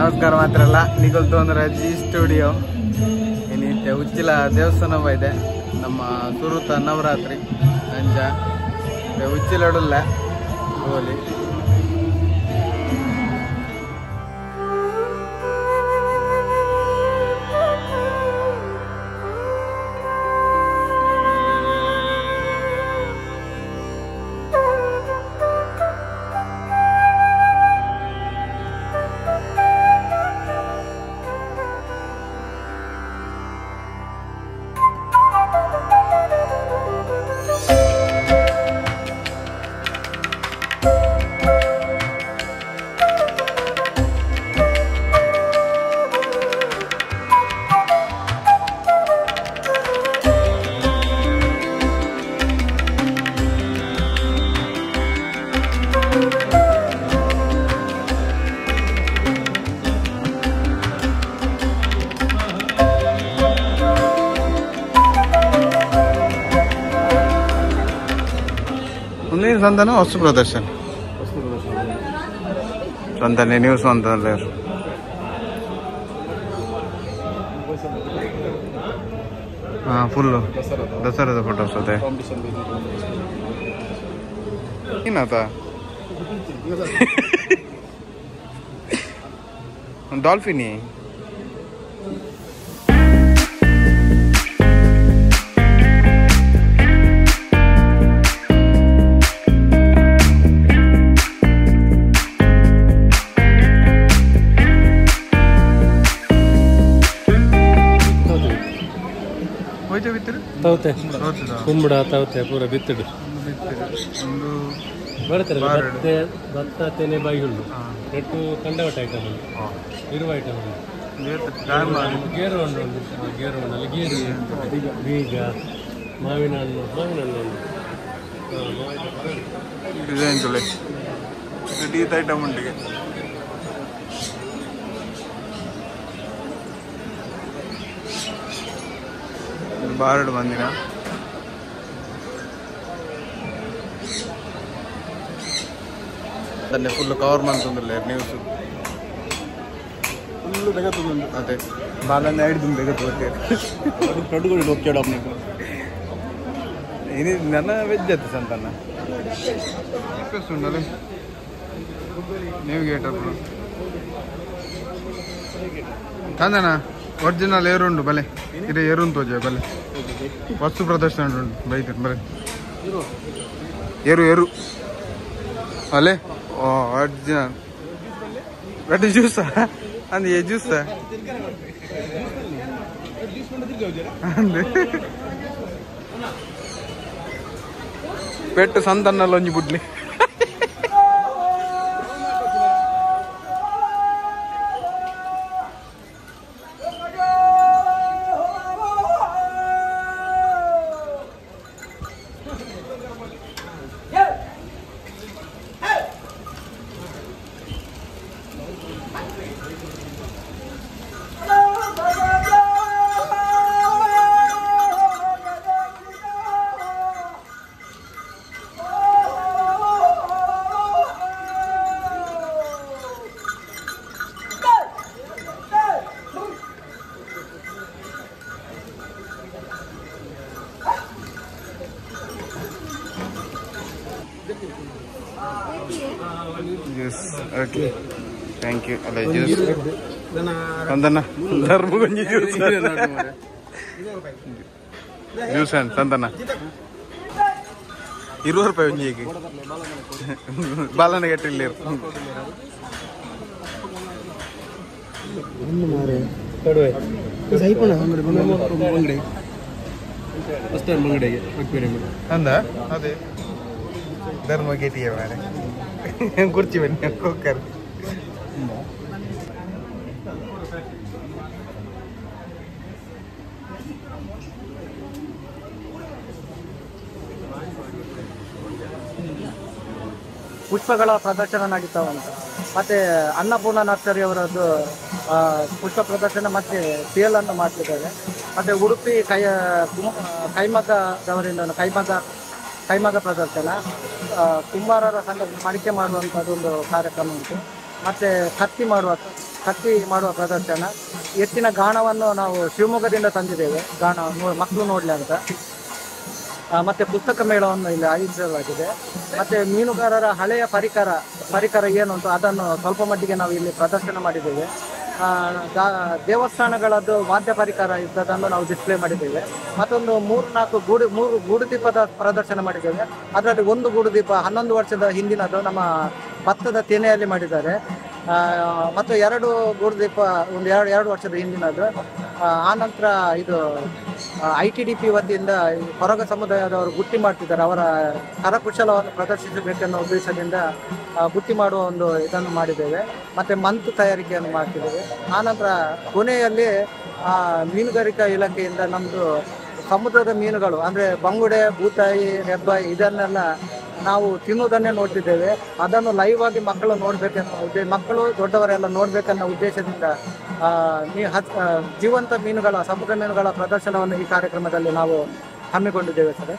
ನಮಸ್ಕಾರ ಮಾತ್ರ ಅಲ್ಲ ನಿಗಲ್ತು ಅಂದ್ರೆ ಜಿ ಸ್ಟುಡಿಯೋ ಏನಿತ್ತೆ ಉಚ್ಚಿಲ ದೇವಸ್ಥಾನ ಇದೆ ನಮ್ಮ ಸುರುತ ನವರಾತ್ರಿ ಅಂಜ ಉಚ್ಚಿಲಡುಲ್ಲ ಹೋಲಿ ಸಂತಾನ ವಸ್ತು ಪ್ರದರ್ಶನ ಸಂತಾನೆ ನ್ಯೂಸ್ ಅಂತಲ್ಲ ಫುಲ್ಲು ದಸರಾದ ಫೋಟೋಸ್ ಅದೇ ಏನಾತ ಡಾಲ್ಫಿನಿ ತವತೆ ಕುಂಬಳ ತವತೆ ಪೂರ ಬಿತ್ತಡು ಬರ್ತದೆ ಭತ್ತ ತೆನೆ ಬಾಯಿ ಹುಲ್ಲು ನೆಟ್ಟು ಕಂಡವಟ ಐಟಮ್ ಉಂಟು ಇರುವ ಐಟಮ್ ಉಂಟು ಗೇರು ಹಣ್ಣು ಉಂಟು ಗೇರು ಹಣ್ಣಲ್ಲಿ ಗೇರು ಬೀಜ ಮಾವಿನ ಹಣ್ಣು ಡಿಸೈನ್ ತುಳೆ ಟೀತ್ ಐಟಮ್ ಉಂಟಿಗೆ ಬಾರಡು ಬಂದಿನ ಅದನ್ನೇ ಫುಲ್ ಕವರ್ ಮಾಡ್ತಂದಿಲ್ಲ ನ್ಯೂಸ್ ಫುಲ್ಲು ತೆಗತ್ತುಂಟು ಅದೇ ಬಾಲನ್ನ ಹಿಡಿದು ತೆಗತ್ತು ಕಡುಗಳು ಹೋಗ್ತೇವೆ ನೀವು ಇದು ನನ್ನ ವೆಜ್ ಅತ್ತು ಸಂತಾನ ಉಂಟಲ್ಲ ನೀವು ಗೇಟ್ ತಂದನ ಒರಿಜಿನಲ್ ಏರುಂಡು ಬಲೆ ಇದು ಏರುನ್ ತೋಜ ಬಲೆ ವಸ್ತು ಪ್ರದರ್ಶನ ಉಂಟು ಬೈತಾರೆ ಬರೀ ಏರು ಅಲ್ಲೇ ಒರಿಜಿನಲ್ ರೆಡ್ ಜ್ಯೂಸಾ ಅಂದ್ ಜ್ಯೂಸ ಪೆಟ್ಟು ಸಂತನ್ನಲ್ಲಿ ಒಂಜಿ ಬುಡ್ಲಿ ಜ್ಯೂಸ್ ಓಕೆ ಥ್ಯಾಂಕ್ ಯು ಅಲ್ಲ ಜ್ಯೂಸ್ ಸಂತನ ಧರ್ಮಗಂಜಿ ಜ್ಯೂಸ್ ಜ್ಯೂಸ್ ಅಂಡ್ ಸಂತನ 20 ರೂಪಾಯಿ ಒಂಜಿಗೆ ಬಾಲನ ಗಟ್ಟಿಲ್ಲ ಅಂದ ಅದೇ ಧರ್ಮ ಗೇಟಿಯ ಮಾರೆ ಕುರ್ಚಿ ಬನ್ನಿ ಕುಕ್ಕರ್ ಪುಷ್ಪಗಳ ಪ್ರದರ್ಶನ ನಡೀತಾವಂತ ಮತ್ತೆ ಅನ್ನಪೂರ್ಣ ನರ್ಸರಿ ಅವರದ್ದು ಪುಷ್ಪ ಪ್ರದರ್ಶನ ಮತ್ತೆ ಸೇಲ್ ಅನ್ನು ಮಾಡ್ತಿದ್ದಾರೆ. ಮತ್ತೆ ಉಡುಪಿ ಕೈಮಗ್ಗದವರಿಂದ ಕೈಮಗ್ಗ ಪ್ರದರ್ಶನ, ಕುಂಬಾರರ ಸಂಘ ಮಡಿಕೆ ಮಾಡುವಂಥದ್ದು ಒಂದು ಕಾರ್ಯಕ್ರಮ ಉಂಟು. ಮತ್ತೆ ಕತ್ತಿ ಮಾಡುವ ಕತ್ತಿ ಮಾಡುವ ಪ್ರದರ್ಶನ, ಎತ್ತಿನ ಗಾಣವನ್ನು ನಾವು ಶಿವಮೊಗ್ಗದಿಂದ ತಂದಿದ್ದೇವೆ, ಗಾಣ ಮಕ್ಕಳು ನೋಡಲಿ ಅಂತ. ಮತ್ತು ಪುಸ್ತಕ ಮೇಳವನ್ನು ಇಲ್ಲಿ ಆಯೋಜಿಸಲಾಗಿದೆ. ಮತ್ತು ಮೀನುಗಾರರ ಹಳೆಯ ಪರಿಕರ ಏನು ಅಂತ ಅದನ್ನು ಸ್ವಲ್ಪ ಮಟ್ಟಿಗೆ ನಾವು ಇಲ್ಲಿ ಪ್ರದರ್ಶನ ಮಾಡಿದ್ದೇವೆ. ದೇವಸ್ಥಾನಗಳದ್ದು ವಾದ್ಯ ಪರಿಕರ ಇದ್ದದನ್ನು ನಾವು ಡಿಸ್ಪ್ಲೇ ಮಾಡಿದ್ದೇವೆ. ಮತ್ತೊಂದು 3 ಗೂಡುದೀಪದ ಪ್ರದರ್ಶನ ಮಾಡಿದ್ದೇವೆ. ಅದರಲ್ಲಿ ಒಂದು ಗೂಡುದೀಪ 11 ವರ್ಷದ ಹಿಂದಿನದು ನಮ್ಮ ಭತ್ತದ ತೆನೆಯಲ್ಲಿ ಮಾಡಿದ್ದಾರೆ. ಮತ್ತು 2 ಗೂಡುದೀಪ ಒಂದು 2 ವರ್ಷದ ಹಿಂದಿನದು. ಆನಂತರ ಇದು ITDP ವತಿಯಿಂದ ಹೊರಗ ಸಮುದಾಯದವರು ಬುಟ್ಟಿ ಮಾಡ್ತಿದ್ದಾರೆ. ಅವರ ಕರಕುಶಲವನ್ನು ಪ್ರದರ್ಶಿಸಬೇಕೆನ್ನೋ ಉದ್ದೇಶದಿಂದ ಬುಟ್ಟಿ ಮಾಡುವ ಒಂದು ಇದನ್ನು ಮಾಡಿದ್ದೇವೆ. ಮತ್ತು ಮಂತು ತಯಾರಿಕೆಯನ್ನು ಮಾಡ್ತಿದ್ದೇವೆ. ಆನಂತರ ಕೊನೆಯಲ್ಲಿ ಮೀನುಗಾರಿಕಾ ಇಲಾಖೆಯಿಂದ ನಮ್ಮದು ಸಮುದ್ರದ ಮೀನುಗಳು ಅಂದರೆ ಬಂಗುಡೆ, ಬೂತಾಯಿ, ಹೆಬ್ಬಾಯಿ ಇದನ್ನೆಲ್ಲ ನಾವು ತಿನ್ನುವುದನ್ನೇ ನೋಡ್ತಿದ್ದೇವೆ. ಅದನ್ನು ಲೈವ್ ಆಗಿ ಮಕ್ಕಳು ನೋಡಬೇಕೆನ್ನೋ ಮಕ್ಕಳು ದೊಡ್ಡವರೆಲ್ಲ ನೋಡಬೇಕನ್ನೋ ಉದ್ದೇಶದಿಂದ ಜೀವಂತ ಮೀನುಗಳ ಸಮುದ್ರ ಮೀನುಗಳ ಪ್ರದರ್ಶನವನ್ನು ಈ ಕಾರ್ಯಕ್ರಮದಲ್ಲಿ ನಾವು ಹಮ್ಮಿಕೊಂಡಿದ್ದೇವೆ ಸರ್.